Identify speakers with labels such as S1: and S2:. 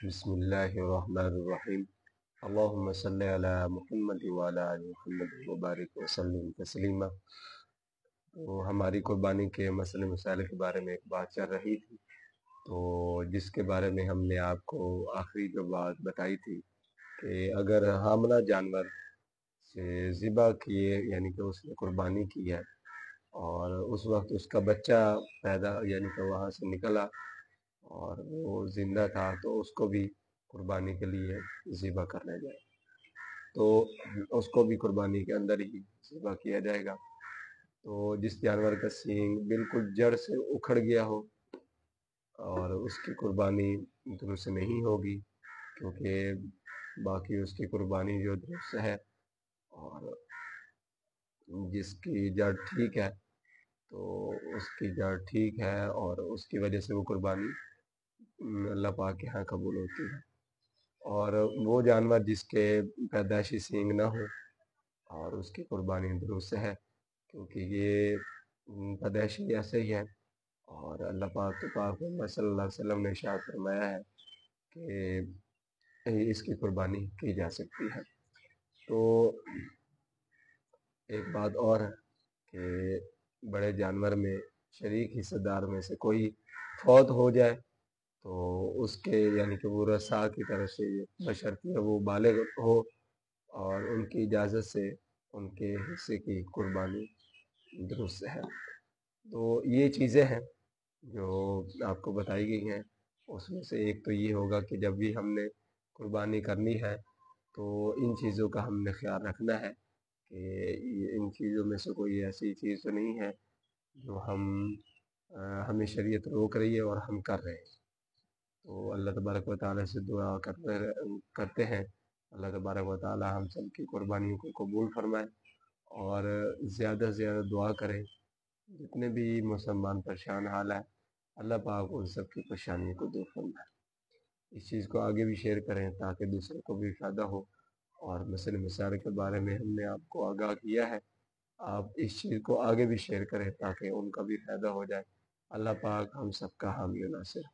S1: بسم اللہ الرحمن الرحیم اللہم صلی علی محمد وعلی آل محمد وبارک وسلم تسلیما۔ تو ہماری قربانی کے مسئلے مسائل کے بارے میں ایک بات چل رہی تھی، تو جس کے بارے میں ہم نے آپ کو آخری جو بات بتائی تھی کہ اگر حاملہ جانور سے ذبح کیے یعنی کہ اس نے قربانی کی ہے اور اس وقت اس کا بچہ پیدا یعنی کہ وہاں سے نکلا اور وہ زندہ تھا تو اس کو بھی قربانی کے لیے ذبح کرنا جائے، تو اس کو بھی قربانی کے اندر ہی ذبح کیا جائے گا۔ تو جس جانور کا سینگ بالکل جڑ سے اکھڑ گیا ہو اور اس کی قربانی درست نہیں ہوگی، کیونکہ باقی اس کی قربانی جو درست ہے، اور جس کی جڑ ٹھیک ہے تو اس کی جڑ ٹھیک ہے اور اس کی وجہ سے وہ قربانی اللہ پاک کے ہاں قبول ہوتی ہے۔ اور وہ جانور جس کے پیدائشی سینگ نہ ہو اور اس کی قربانی درست ہے، کیونکہ یہ پیدائشی ایسے ہی ہے، اور اللہ پاک صلی اللہ علیہ وسلم نے ارشاد فرمایا ہے کہ اس کی قربانی کی جا سکتی ہے۔ تو ایک بات اور ہے کہ بڑے جانور میں شریک حصہ دار میں سے کوئی فوت ہو جائے تو اس کے یعنی کہ وہ رسا کی طرف سے بشرطیہ وہ بالغ ہو اور ان کی اجازت سے ان کے حصے کی قربانی درست ہے۔ تو یہ چیزیں ہیں جو آپ کو بتائی گئی ہیں، اس میں سے ایک تو یہ ہوگا کہ جب بھی ہم نے قربانی کرنی ہے تو ان چیزوں کا ہم نے خیال رکھنا ہے کہ ان چیزوں میں سے کوئی ایسی چیز تو نہیں ہے جو ہمیں شریعت روک رہی ہے اور ہم کر رہے ہیں۔ تو اللہ تبارک و تعالیٰ سے دعا کرتے ہیں اللہ تبارک و تعالیٰ ہم سب کی قربانیوں کو قبول فرمائے، اور زیادہ سے زیادہ دعا کریں جتنے بھی مسلمان پریشان حال ہے، اللہ پاک ان سب کی پریشانیوں کو دور فرمائے۔ اس چیز کو آگے بھی شیئر کریں تاکہ دوسروں کو بھی فائدہ ہو، اور مسئلے مسائل کے بارے میں ہم نے آپ کو آگاہ کیا ہے، آپ اس چیز کو آگے بھی شیئر کریں تاکہ ان کا بھی فائدہ ہو جائے۔ اللہ پاک ہم سب کا حامی و ناصر۔